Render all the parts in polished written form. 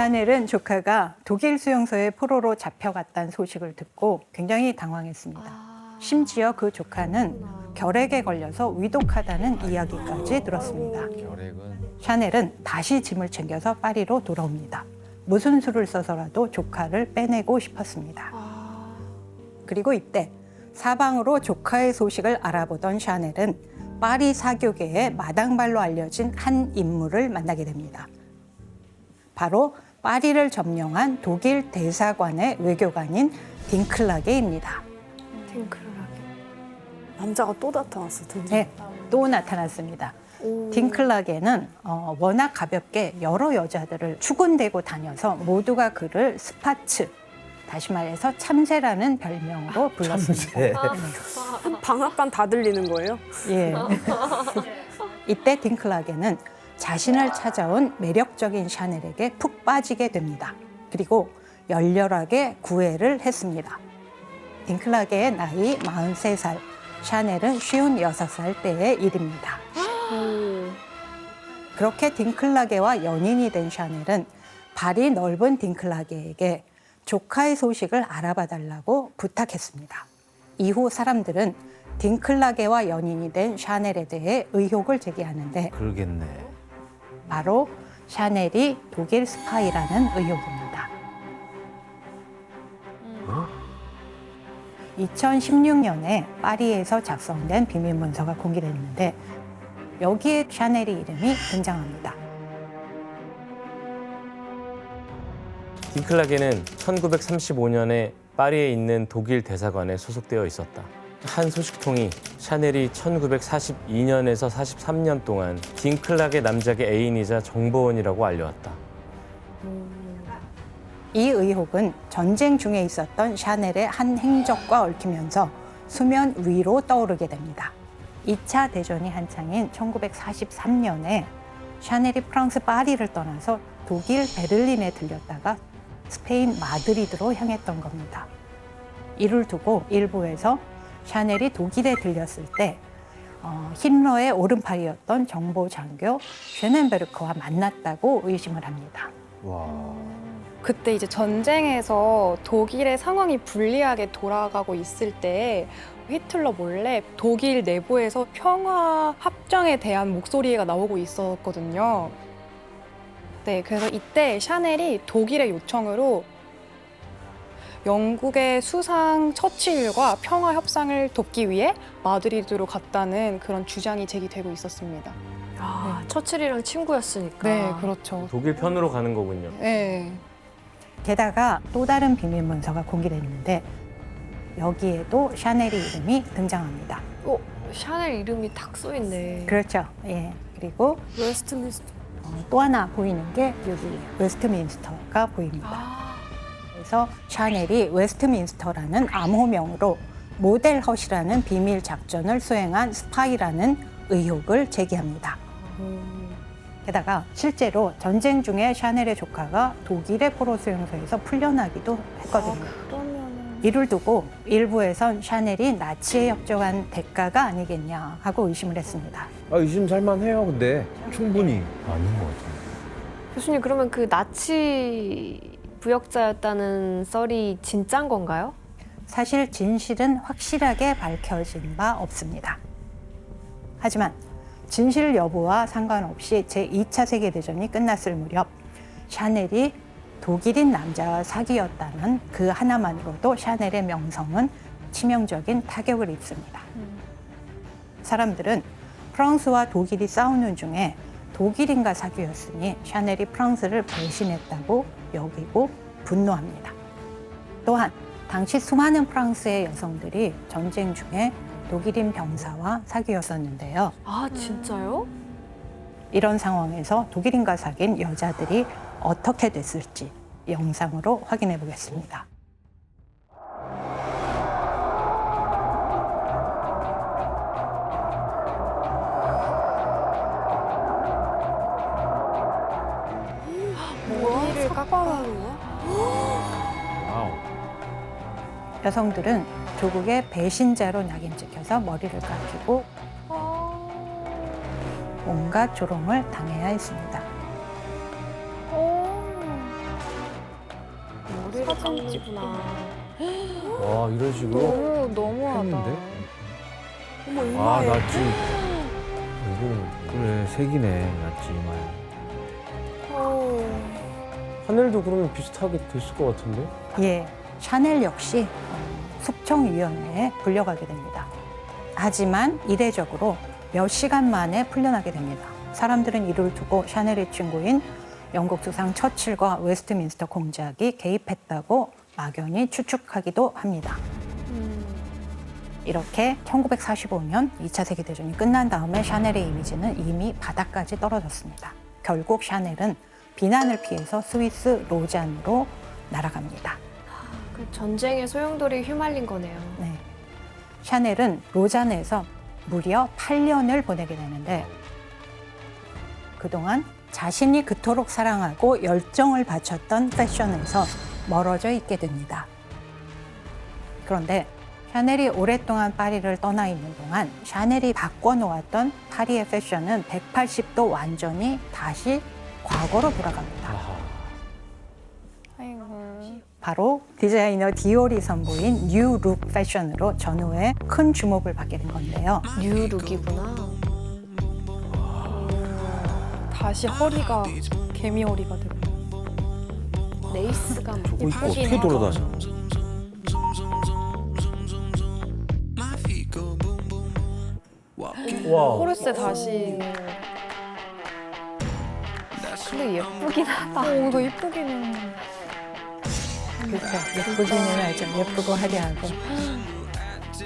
샤넬은 조카가 독일 수용소에 포로로 잡혀갔다는 소식을 듣고 굉장히 당황했습니다. 심지어 그 조카는 결핵에 걸려서 위독하다는 이야기까지 들었습니다. 결핵은 샤넬은 다시 짐을 챙겨서 파리로 돌아옵니다. 무슨 수를 써서라도 조카를 빼내고 싶었습니다. 그리고 이때 사방으로 조카의 소식을 알아보던 샤넬은 파리 사교계의 마당발로 알려진 한 인물을 만나게 됩니다. 바로 파리를 점령한 독일 대사관의 외교관인 딩클라게입니다. 딩클라게. 남자가 또 나타났어, 드디어. 네, 또 나타났습니다. 딩클라게는 워낙 가볍게 여러 여자들을 추근대고 다녀서 모두가 그를 스파츠, 다시 말해서 참새라는 별명으로 불렀습니다. 참새. 방앗간 다 들리는 거예요? 예. 이때 딩클라게는 자신을 찾아온 매력적인 샤넬에게 푹 빠지게 됩니다. 그리고 열렬하게 구애를 했습니다. 딩클라게의 나이 43살, 샤넬은 56살 때의 일입니다. 그렇게 딩클라게와 연인이 된 샤넬은 발이 넓은 딩클라게에게 조카의 소식을 알아봐 달라고 부탁했습니다. 이후 사람들은 딩클라게와 연인이 된 샤넬에 대해 의혹을 제기하는데 그러겠네. 바로 샤넬이 독일 스파이라는 의혹입니다. 2016년에 파리에서 작성된 비밀문서가 공개됐는데 여기에 샤넬의 이름이 등장합니다. 딩클라게는 1935년에 파리에 있는 독일 대사관에 소속되어 있었다. 한 소식통이 샤넬이 1942년에서 43년 동안 딩클라게 남작의 애인이자 정보원이라고 알려왔다. 이 의혹은 전쟁 중에 있었던 샤넬의 한 행적과 얽히면서 수면 위로 떠오르게 됩니다. 2차 대전이 한창인 1943년에 샤넬이 프랑스 파리를 떠나서 독일 베를린에 들렸다가 스페인 마드리드로 향했던 겁니다. 이를 두고 일부에서 샤넬이 독일에 들렸을 때 히틀러의 오른팔이었던 정보 장교 쉐넨베르크와 만났다고 의심을 합니다. 와. 그때 이제 전쟁에서 독일의 상황이 불리하게 돌아가고 있을 때 히틀러 몰래 독일 내부에서 평화 합정에 대한 목소리가 나오고 있었거든요. 네, 그래서 이때 샤넬이 독일의 요청으로 영국의 수상 처칠과 평화 협상을 돕기 위해 마드리드로 갔다는 그런 주장이 제기되고 있었습니다. 아, 처칠이랑 친구였으니까. 네, 그렇죠. 독일 편으로 가는 거군요. 네. 게다가 또 다른 비밀문서가 공개됐는데 여기에도 샤넬의 이름이 등장합니다. 샤넬 이름이 딱 써있네. 그렇죠. 예. 그리고 웨스트민스터. 또 하나 보이는 게 여기 웨스트민스터가 보입니다. 그래서 샤넬이 웨스트민스터라는 암호명으로 모델헛이라는 비밀 작전을 수행한 스파이라는 의혹을 제기합니다. 게다가 실제로 전쟁 중에 샤넬의 조카가 독일의 포로 수용소에서 풀려나기도 했거든요. 이를 두고 일부에선 샤넬이 나치에 협조한 대가가 아니겠냐 하고 의심을 했습니다. 의심 살만해요, 근데. 충분히. 아닌 것 같아요. 교수님, 그러면 그 나치 부역자였다는 썰이 진짠 건가요? 사실 진실은 확실하게 밝혀진 바 없습니다. 하지만 진실 여부와 상관없이 제2차 세계대전이 끝났을 무렵 샤넬이 독일인 남자와 사귀었다는 그 하나만으로도 샤넬의 명성은 치명적인 타격을 입습니다. 사람들은 프랑스와 독일이 싸우는 중에 독일인과 사귀었으니 샤넬이 프랑스를 배신했다고 여기고 분노합니다. 또한 당시 수많은 프랑스의 여성들이 전쟁 중에 독일인 병사와 사귀었었는데요. 아, 진짜요? 이런 상황에서 독일인과 사귄 여자들이 어떻게 됐을지 영상으로 확인해 보겠습니다. 머리를 깎아. 와우. 여성들은 조국의 배신자로 낙인 찍혀서 머리를 깎이고 온갖 조롱을 당해야 했습니다. 사정지구나. 와, 이런 식으로 너무하다. 했는데? 어머 아, 이마에 낫지. 이거 그래, 색이네, 낫지, 이마에. 하늘도 그러면 비슷하게 됐을 것 같은데? 예, 샤넬 역시 숙청위원회에 불려가게 됩니다. 하지만 이례적으로 몇 시간 만에 풀려나게 됩니다. 사람들은 이를 두고 샤넬의 친구인 영국 수상 처칠과 웨스트민스터 공작이 개입했다고 막연히 추측하기도 합니다. 이렇게 1945년 2차 세계대전이 끝난 다음에 샤넬의 이미지는 이미 바닥까지 떨어졌습니다. 결국 샤넬은 비난을 피해서 스위스 로잔으로 날아갑니다. 그 전쟁의 소용돌이 휘말린 거네요. 네. 샤넬은 로잔에서 무려 8년을 보내게 되는데 그동안 자신이 그토록 사랑하고 열정을 바쳤던 패션에서 멀어져 있게 됩니다. 그런데 샤넬이 오랫동안 파리를 떠나 있는 동안 샤넬이 바꿔놓았던 파리의 패션은 180도 완전히 다시 과거로 돌아갑니다. 아이고. 바로 디자이너 디올이 선보인 뉴 룩 패션으로 전후에 큰 주목을 받게 된 건데요. 뉴룩이구나. 다시 허리가 개미 허리가 되고. 레이스가 막 저거 입고 예쁘긴 어떻게 하다. 돌아다녀? 와. 코르세 다시. 근데 예쁘긴 하다. 이거 이쁘기는. 그렇죠. 예쁘기는 하죠. 예쁘고 화려하고.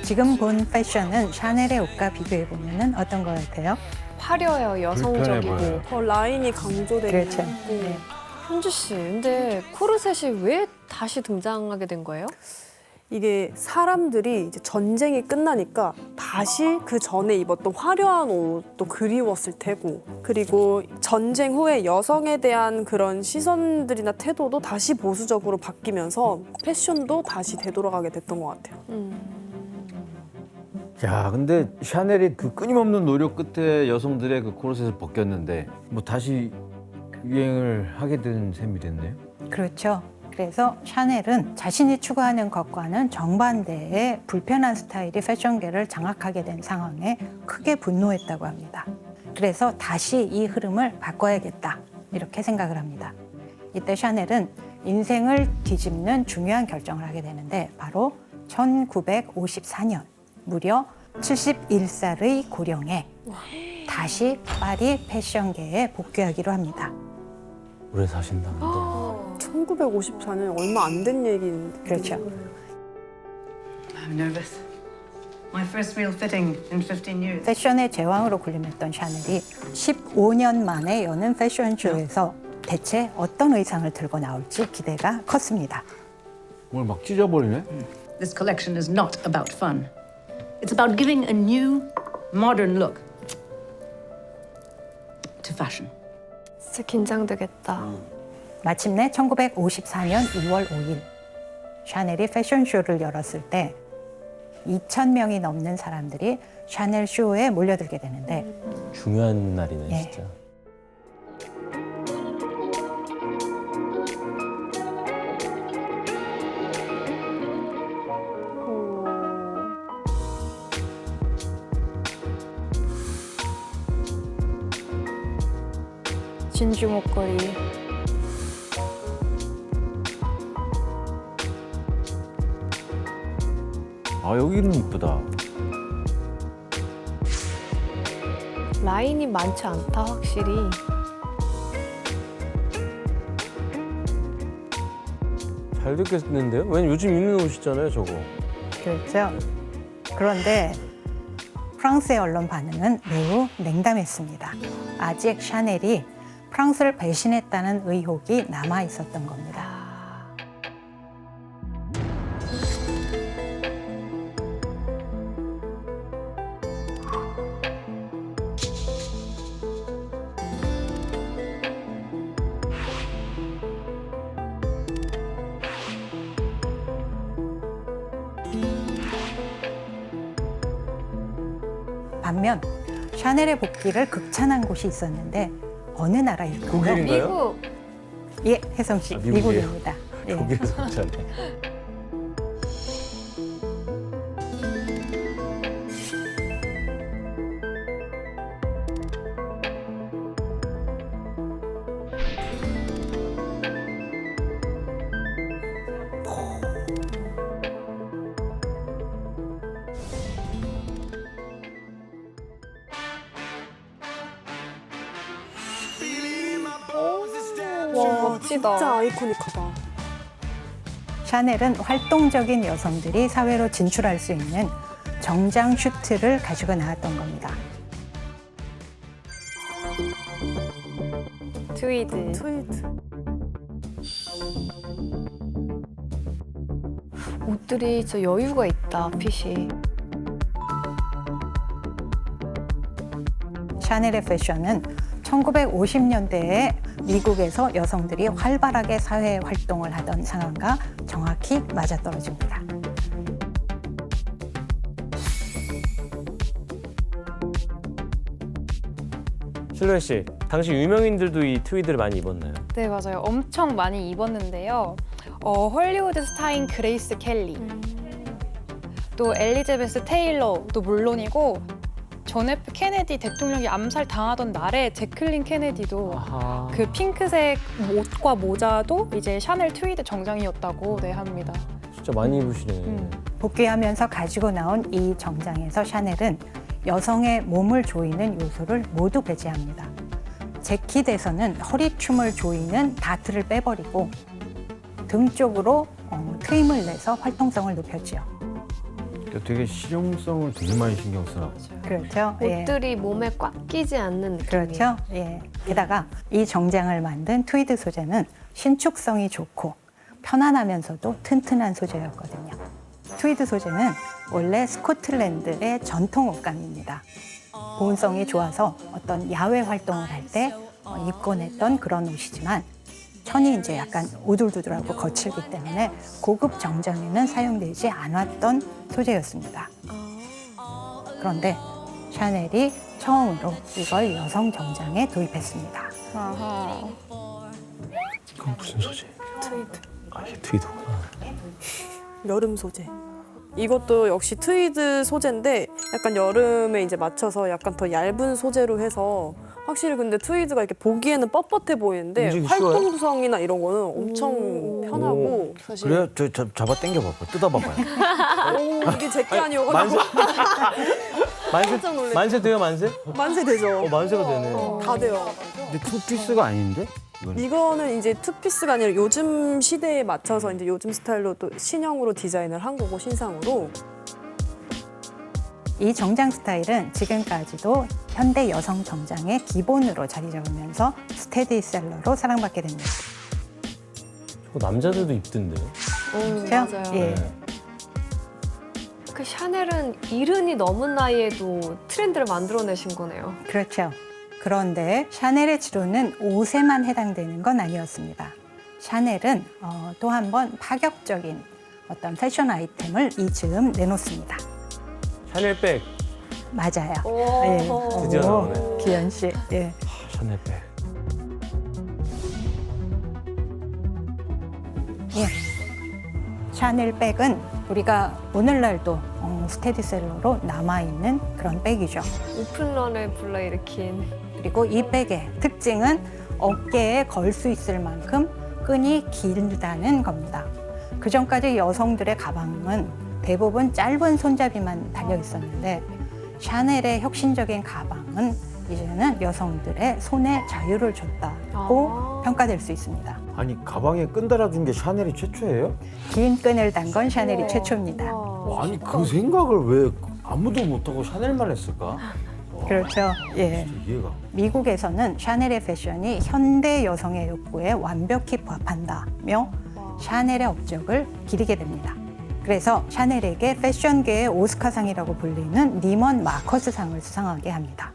지금 본 패션은 샤넬의 옷과 비교해 보면 어떤 것 같아요? 화려해요, 여성적이고. 불편해 보여요. 더 라인이 강조되는 그렇죠. 네. 현주 씨, 근데 코르셋이 왜 다시 등장하게 된 거예요? 이게 사람들이 이제 전쟁이 끝나니까 다시 그 전에 입었던 화려한 옷도 그리웠을 테고, 그리고 전쟁 후에 여성에 대한 그런 시선들이나 태도도 다시 보수적으로 바뀌면서 패션도 다시 되돌아가게 됐던 것 같아요. 야, 근데 샤넬이 그 끊임없는 노력 끝에 여성들의 그 코르셋을 벗겼는데 뭐 다시 유행을 하게 된 셈이 됐네요. 그렇죠. 그래서 샤넬은 자신이 추구하는 것과는 정반대의 불편한 스타일이 패션계를 장악하게 된 상황에 크게 분노했다고 합니다. 그래서 다시 이 흐름을 바꿔야겠다 이렇게 생각을 합니다. 이때 샤넬은 인생을 뒤집는 중요한 결정을 하게 되는데 바로 1954년 무려 71살의 고령에 다시 파리 패션계에 복귀하기로 합니다. 오래 사신다. 1954년 얼마 안 된 얘기인데. 그렇죠. I'm nervous. My first real fitting in 15 years. 패션의 제왕으로 군림했던 샤넬이 15년 만에 여는 패션쇼에서 대체 어떤 의상을 들고 나올지 기대가 컸습니다. 뭘 막 찢어버리네? This collection is not about fun. It's about giving a new, modern look to fashion. 진짜 긴장되겠다. 마침내 1954년 2월 5일 샤넬이 패션쇼를 열었을 때 2,000명이 넘는 사람들이 샤넬 쇼에 몰려들게 되는데 중요한 날이네, 예. 진짜. 진주 목걸이. 아, 여기는 이쁘다. 라인이 많지 않다, 확실히. 잘 됐겠는데요? 왜냐면 요즘 입는 옷이잖아요, 저거. 그렇죠. 그런데 프랑스의 언론 반응은 매우 냉담했습니다. 아직 샤넬이 프랑스를 배신했다는 의혹이 남아 있었던 겁니다. 반면 샤넬의 복귀를 극찬한 곳이 있었는데 어느 나라일까요? 독일인가요? 미국! 예, 혜성 씨, 아, 미국이에요. 미국입니다. 예. 독일에서 왔잖아요. 와, 멋지다. 진짜 아이코닉하다. 샤넬은 활동적인 여성들이 사회로 진출할 수 있는 정장 슈트를 가지고 나왔던 겁니다. 트위드. 트위드. 옷들이 진짜 여유가 있다, 핏이. 샤넬의 패션은 1950년대에 미국에서 여성들이 활발하게 사회 활동을 하던 상황과 정확히 맞아떨어집니다. 실로에 씨, 당시 유명인들도 이 트위드를 많이 입었나요? 네, 맞아요. 엄청 많이 입었는데요. 헐리우드 스타인 그레이스 켈리, 또 엘리자베스 테일러도 물론이고 존 F 케네디 대통령이 암살 당하던 날에 제클린 케네디도 아하. 그 핑크색 옷과 모자도 이제 샤넬 트위드 정장이었다고 합니다. 진짜 많이 입으시네. 복귀하면서 가지고 나온 이 정장에서 샤넬은 여성의 몸을 조이는 요소를 모두 배제합니다. 재킷에서는 허리춤을 조이는 다트를 빼버리고 등 쪽으로 트임을 내서 활동성을 높였죠. 그러니까 되게 실용성을 되게 많이 신경 쓰나. 그렇죠. 예. 옷들이 몸에 꽉 끼지 않는 느낌이에요. 그렇죠. 예. 게다가 이 정장을 만든 트위드 소재는 신축성이 좋고 편안하면서도 튼튼한 소재였거든요. 트위드 소재는 원래 스코틀랜드의 전통 옷감입니다. 보온성이 좋아서 어떤 야외 활동을 할 때 입곤 했던 그런 옷이지만 천이 이제 약간 우둘두둘하고 거칠기 때문에 고급 정장에는 사용되지 않았던 소재였습니다. 그런데 샤넬이 처음으로 이걸 여성 정장에 도입했습니다. 아하. 그건 무슨 소재? 트위드. 아, 이게 트위드구나. 여름 소재. 이것도 역시 트위드 소재인데 약간 여름에 이제 맞춰서 약간 더 얇은 소재로 해서 확실히 근데 트위드가 이렇게 보기에는 뻣뻣해 보이는데 움직이기 쉬워요? 활동성이나 이런 거는 엄청 편하고 사실 그래요? 저 잡아 당겨봐봐. 뜯어봐봐요. 오, 이게 제게 아니어가지고 만세? 깜짝 놀랐어요. 만세 돼요, 만세? 만세 되죠. 만세가 되네. 다 돼요. 근데 투피스가 아닌데? 이건. 이거는 이제 투피스가 아니라 요즘 시대에 맞춰서 이제 요즘 스타일로 또 신형으로 디자인을 한 거고 신상으로. 이 정장 스타일은 지금까지도 현대 여성 정장의 기본으로 자리 잡으면서 스테디셀러로 사랑받게 됩니다. 저거 남자들도 입던데. 그렇죠? 맞아요. 예. 그 샤넬은 이른이 넘은 나이에도 트렌드를 만들어내신 거네요. 그렇죠. 그런데 샤넬의 지로는 옷에만 해당되는 건 아니었습니다. 샤넬은 또 한 번 파격적인 어떤 패션 아이템을 이 즈음 내놓습니다. 샤넬백. 맞아요. 오. 드디어 나오네. 기현 씨. 예. 샤넬백. 예. 샤넬 백은 우리가 오늘날도 스테디셀러로 남아있는 그런 백이죠. 오픈런을 불러일으킨. 그리고 이 백의 특징은 어깨에 걸 수 있을 만큼 끈이 길다는 겁니다. 그전까지 여성들의 가방은 대부분 짧은 손잡이만 달려 있었는데 샤넬의 혁신적인 가방은 이제는 여성들의 손에 자유를 줬다고 평가될 수 있습니다. 아니 가방에 끈 달아준 게 샤넬이 최초예요? 긴 끈을 단 건 샤넬이 최초입니다. 아니 그 생각을 왜 아무도 못하고 샤넬만 했을까? 그렇죠. 예. 진짜 이해가. 미국에서는 샤넬의 패션이 현대 여성의 욕구에 완벽히 부합한다며 샤넬의 업적을 기리게 됩니다. 그래서 샤넬에게 패션계의 오스카상이라고 불리는 니먼 마커스상을 수상하게 합니다.